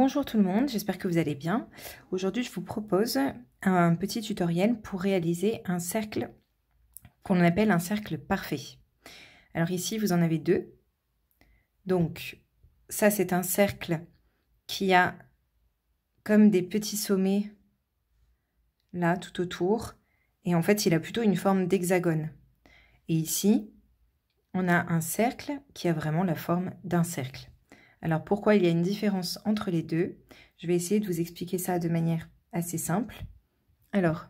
Bonjour tout le monde, j'espère que vous allez bien. Aujourd'hui, je vous propose un petit tutoriel pour réaliser un cercle qu'on appelle un cercle parfait. Alors ici, vous en avez deux. Donc, ça, c'est un cercle qui a comme des petits sommets là, tout autour. Et en fait, il a plutôt une forme d'hexagone. Et ici, on a un cercle qui a vraiment la forme d'un cercle. Alors, pourquoi il y a une différence entre les deux? Je vais essayer de vous expliquer ça de manière assez simple. Alors,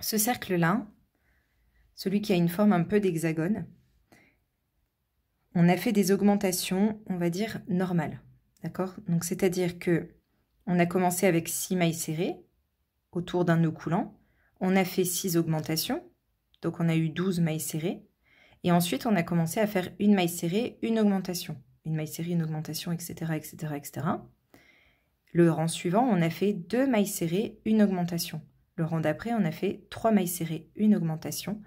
ce cercle-là, celui qui a une forme un peu d'hexagone, on a fait des augmentations, on va dire, normales. D'accord? Donc, c'est-à-dire que on a commencé avec 6 mailles serrées autour d'un nœud coulant. On a fait 6 augmentations, donc on a eu 12 mailles serrées. Et ensuite, on a commencé à faire une maille serrée, une augmentation. Une maille serrée, une augmentation, etc., etc., etc. Le rang suivant, on a fait 2 mailles serrées, une augmentation. Le rang d'après, on a fait 3 mailles serrées, une augmentation.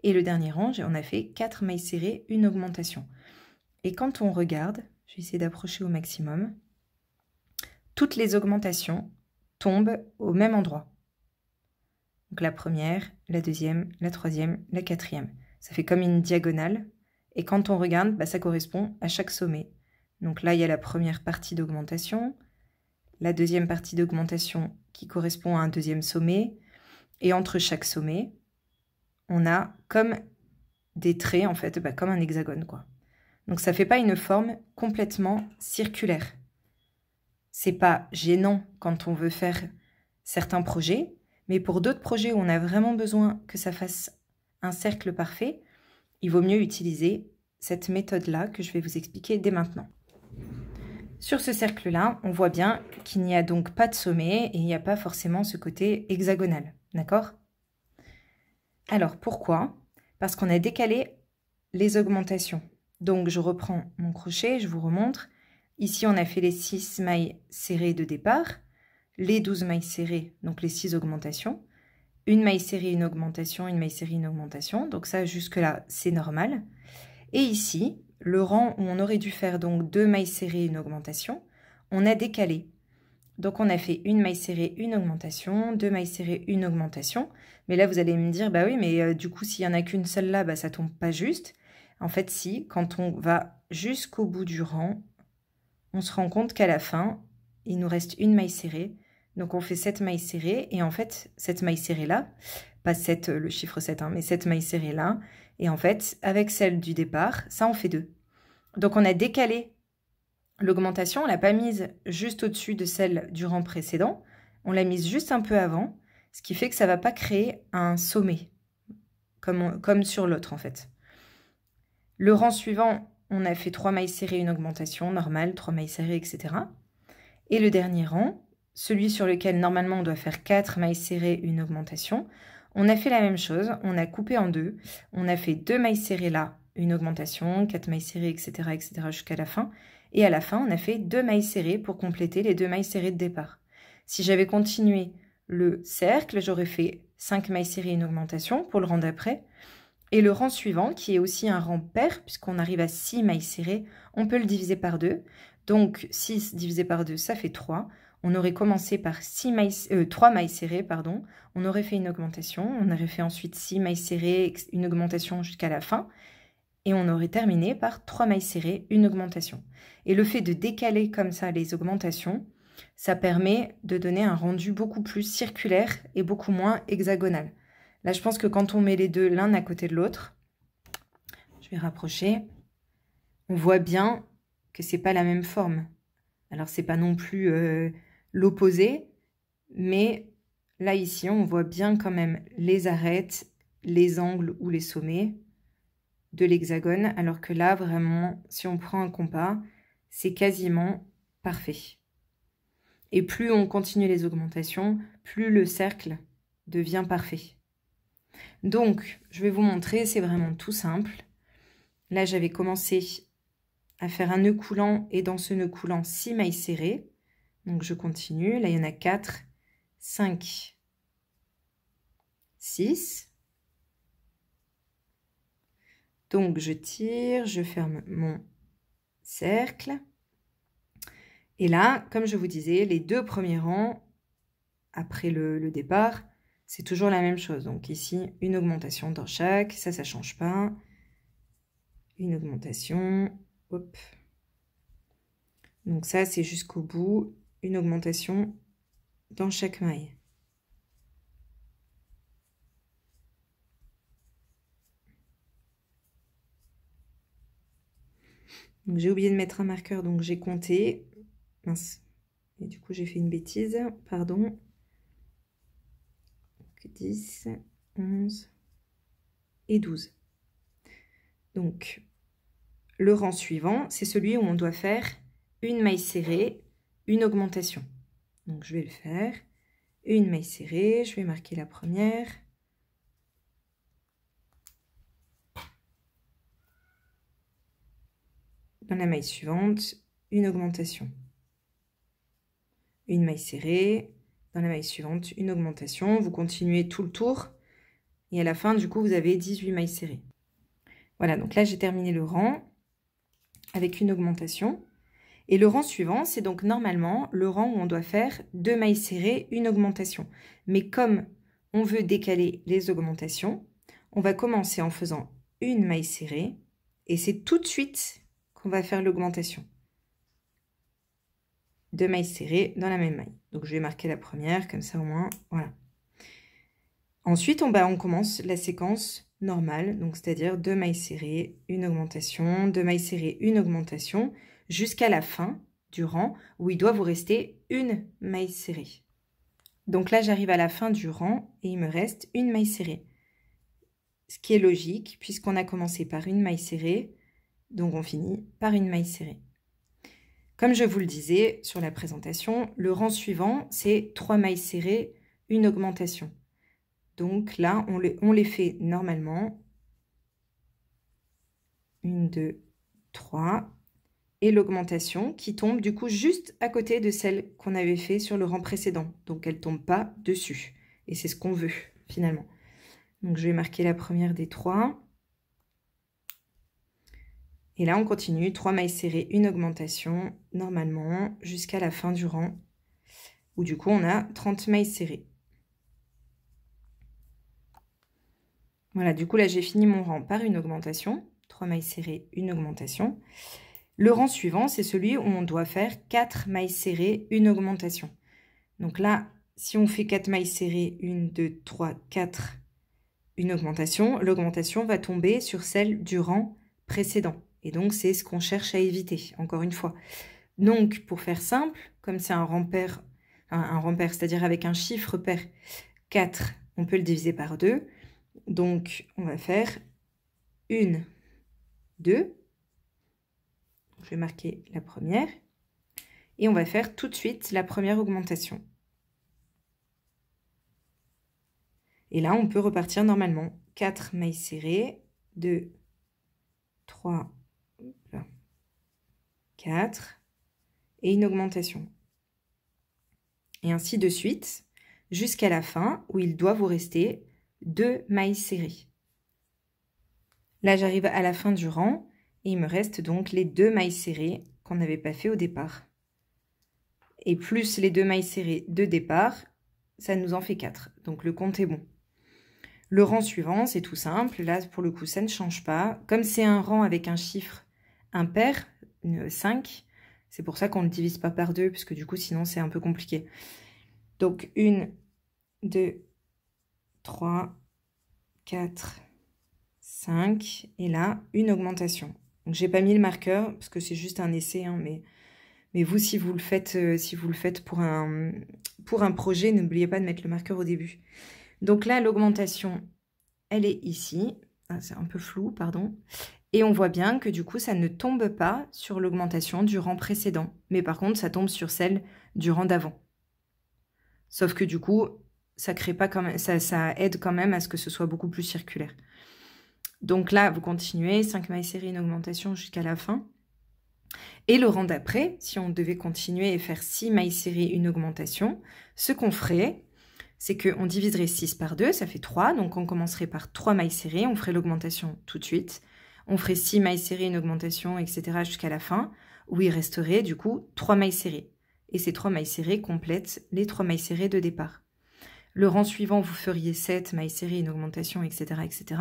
Et le dernier rang, on a fait 4 mailles serrées, une augmentation. Et quand on regarde, je vais essayer d'approcher au maximum, toutes les augmentations tombent au même endroit. Donc la première, la deuxième, la troisième, la quatrième. Ça fait comme une diagonale. Et quand on regarde, ça correspond à chaque sommet. Donc là, il y a la première partie d'augmentation, la deuxième partie d'augmentation qui correspond à un deuxième sommet. Et entre chaque sommet, on a comme des traits, en fait, comme un hexagone, quoi. Donc ça ne fait pas une forme complètement circulaire. C'est pas gênant quand on veut faire certains projets, mais pour d'autres projets où on a vraiment besoin que ça fasse un cercle parfait, il vaut mieux utiliser cette méthode-là que je vais vous expliquer dès maintenant. Sur ce cercle-là, on voit bien qu'il n'y a donc pas de sommet et il n'y a pas forcément ce côté hexagonal, d'accord? Alors pourquoi? Parce qu'on a décalé les augmentations. Donc je reprends mon crochet, je vous remontre. Ici, on a fait les 6 mailles serrées de départ, les 12 mailles serrées, donc les 6 augmentations, une maille serrée, une augmentation, une maille serrée, une augmentation. Donc ça, jusque-là, c'est normal. Et ici, le rang où on aurait dû faire donc 2 mailles serrées, une augmentation, on a décalé. Donc on a fait une maille serrée, une augmentation, 2 mailles serrées, une augmentation. Mais là, vous allez me dire, bah oui, mais du coup, s'il n'y en a qu'une seule là, ça tombe pas juste. En fait, si, quand on va jusqu'au bout du rang, on se rend compte qu'à la fin, il nous reste une maille serrée. Donc on fait 7 mailles serrées. Et en fait, cette maille serrée-là, pas 7, le chiffre 7, mais cette maille serrée-là. Et en fait, avec celle du départ, ça en fait 2. Donc on a décalé l'augmentation, on ne l'a pas mise juste au-dessus de celle du rang précédent. On l'a mise juste un peu avant, ce qui fait que ça ne va pas créer un sommet, comme sur l'autre en fait. Le rang suivant, on a fait 3 mailles serrées, une augmentation normale, 3 mailles serrées, etc. Et le dernier rang, celui sur lequel normalement on doit faire 4 mailles serrées, une augmentation, on a fait la même chose, on a coupé en deux, on a fait 2 mailles serrées là, une augmentation, 4 mailles serrées, etc., etc. jusqu'à la fin. Et à la fin, on a fait 2 mailles serrées pour compléter les 2 mailles serrées de départ. Si j'avais continué le cercle, j'aurais fait 5 mailles serrées, une augmentation pour le rang d'après. Et le rang suivant, qui est aussi un rang pair, puisqu'on arrive à 6 mailles serrées, on peut le diviser par 2. Donc 6 divisé par 2, ça fait 3. On aurait commencé par 3 mailles serrées, pardon. On aurait fait une augmentation. On aurait fait ensuite 6 mailles serrées, une augmentation jusqu'à la fin. Et on aurait terminé par 3 mailles serrées, une augmentation. Et le fait de décaler comme ça les augmentations, ça permet de donner un rendu beaucoup plus circulaire et beaucoup moins hexagonal. Là, je pense que quand on met les deux l'un à côté de l'autre, je vais rapprocher, on voit bien que c'est pas la même forme. Alors, c'est pas non plus l'opposé, mais là, ici, on voit bien quand même les arêtes, les angles ou les sommets de l'hexagone, alors que là, vraiment, si on prend un compas, c'est quasiment parfait. Et plus on continue les augmentations, plus le cercle devient parfait. Donc, je vais vous montrer, c'est vraiment tout simple. Là, j'avais commencé à faire un nœud coulant et dans ce nœud coulant, 6 mailles serrées. Donc, je continue. Là, il y en a 4, 5, 6. Donc, je tire, je ferme mon cercle. Et là, comme je vous disais, les 2 premiers rangs, après le départ, c'est toujours la même chose. Donc ici, une augmentation dans chaque, ça ne change pas. Une augmentation, hop. Donc ça, c'est jusqu'au bout, une augmentation dans chaque maille. J'ai oublié de mettre un marqueur, donc j'ai compté. Mince. Et du coup, j'ai fait une bêtise, pardon. Donc 10, 11 et 12. Donc, le rang suivant, c'est celui où on doit faire une maille serrée, une augmentation. Donc, je vais le faire. Une maille serrée, je vais marquer la première. Dans la maille suivante, une augmentation. Une maille serrée. Dans la maille suivante, une augmentation. Vous continuez tout le tour. Et à la fin, du coup, vous avez 18 mailles serrées. Voilà, donc là, j'ai terminé le rang avec une augmentation. Et le rang suivant, c'est donc normalement le rang où on doit faire 2 mailles serrées, une augmentation. Mais comme on veut décaler les augmentations, on va commencer en faisant une maille serrée. Et c'est tout de suite qu'on va faire l'augmentation. 2 mailles serrées dans la même maille. Donc, je vais marquer la première, comme ça au moins, voilà. Ensuite, on commence la séquence normale, donc c'est-à-dire 2 mailles serrées, une augmentation, 2 mailles serrées, une augmentation, jusqu'à la fin du rang où il doit vous rester une maille serrée. Donc là, j'arrive à la fin du rang et il me reste une maille serrée. Ce qui est logique puisqu'on a commencé par une maille serrée, donc on finit par une maille serrée. Comme je vous le disais sur la présentation, le rang suivant, c'est 3 mailles serrées, une augmentation. Donc là, on les fait normalement. 1, 2, 3. Et l'augmentation qui tombe du coup juste à côté de celle qu'on avait fait sur le rang précédent. Donc elle ne tombe pas dessus. Et c'est ce qu'on veut finalement. Donc je vais marquer la première des 3. Et là, on continue. 3 mailles serrées, une augmentation normalement jusqu'à la fin du rang. Où du coup, on a 30 mailles serrées. Voilà, du coup, là, j'ai fini mon rang par une augmentation. 3 mailles serrées, une augmentation. Le rang suivant, c'est celui où on doit faire 4 mailles serrées, une augmentation. Donc là, si on fait 4 mailles serrées, 1, 2, 3, 4, une augmentation, l'augmentation va tomber sur celle du rang précédent. Et donc, c'est ce qu'on cherche à éviter, encore une fois. Donc, pour faire simple, comme c'est un rang pair, c'est-à-dire avec un chiffre pair 4, on peut le diviser par 2. Donc, on va faire 1, 2. Je vais marquer la première. Et on va faire tout de suite la première augmentation. Et là, on peut repartir normalement. 4 mailles serrées, 2, 3, 4, et une augmentation. Et ainsi de suite, jusqu'à la fin, où il doit vous rester 2 mailles serrées. Là, j'arrive à la fin du rang, et il me reste donc les 2 mailles serrées qu'on n'avait pas fait au départ. Et plus les 2 mailles serrées de départ, ça nous en fait 4. Donc le compte est bon. Le rang suivant, c'est tout simple. Là, pour le coup, ça ne change pas. Comme c'est un rang avec un chiffre impair, 5, c'est pour ça qu'on ne le divise pas par 2, puisque du coup, sinon, c'est un peu compliqué. Donc, 1, 2, 3, 4, 5. Et là, une augmentation. Donc, j'ai pas mis le marqueur, parce que c'est juste un essai, hein, mais vous, si vous le faites pour un projet, n'oubliez pas de mettre le marqueur au début. Donc là, l'augmentation, elle est ici. Ah, c'est un peu flou, pardon. Et on voit bien que du coup, ça ne tombe pas sur l'augmentation du rang précédent. Mais par contre, ça tombe sur celle du rang d'avant. Sauf que du coup, ça crée pas quand même, ça aide quand même à ce que ce soit beaucoup plus circulaire. Donc là, vous continuez, 5 mailles serrées, une augmentation jusqu'à la fin. Et le rang d'après, si on devait continuer et faire 6 mailles serrées, une augmentation, ce qu'on ferait, c'est qu'on diviserait 6 par 2, ça fait 3. Donc, on commencerait par 3 mailles serrées, on ferait l'augmentation tout de suite. On ferait 6 mailles serrées, une augmentation, etc. jusqu'à la fin. où il resterait du coup 3 mailles serrées. Et ces 3 mailles serrées complètent les 3 mailles serrées de départ. Le rang suivant, vous feriez 7 mailles serrées, une augmentation, etc. etc.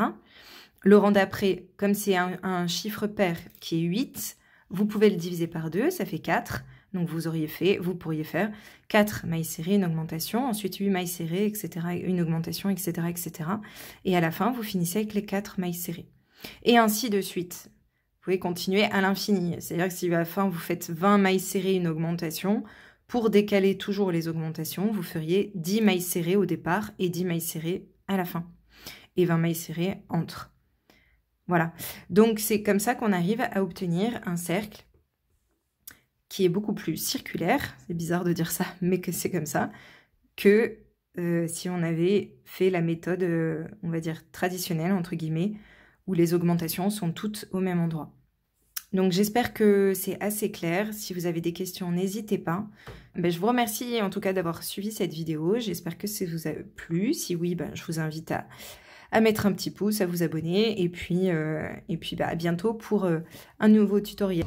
Le rang d'après, comme c'est un chiffre pair qui est 8, vous pouvez le diviser par 2, ça fait 4. Donc vous pourriez faire 4 mailles serrées, une augmentation, ensuite 8 mailles serrées, etc., une augmentation, etc., etc. Et à la fin, vous finissez avec les 4 mailles serrées. Et ainsi de suite. Vous pouvez continuer à l'infini. C'est-à-dire que si à la fin, vous faites 20 mailles serrées, une augmentation, pour décaler toujours les augmentations, vous feriez 10 mailles serrées au départ et 10 mailles serrées à la fin. Et 20 mailles serrées entre. Voilà. Donc, c'est comme ça qu'on arrive à obtenir un cercle qui est beaucoup plus circulaire. C'est bizarre de dire ça, mais que c'est comme ça. Que si on avait fait la méthode, on va dire, traditionnelle, entre guillemets, où les augmentations sont toutes au même endroit. Donc j'espère que c'est assez clair. Si vous avez des questions, n'hésitez pas. Je vous remercie en tout cas d'avoir suivi cette vidéo. J'espère que ça vous a plu. Si oui, je vous invite à mettre un petit pouce, à vous abonner. Et puis à bientôt pour un nouveau tutoriel.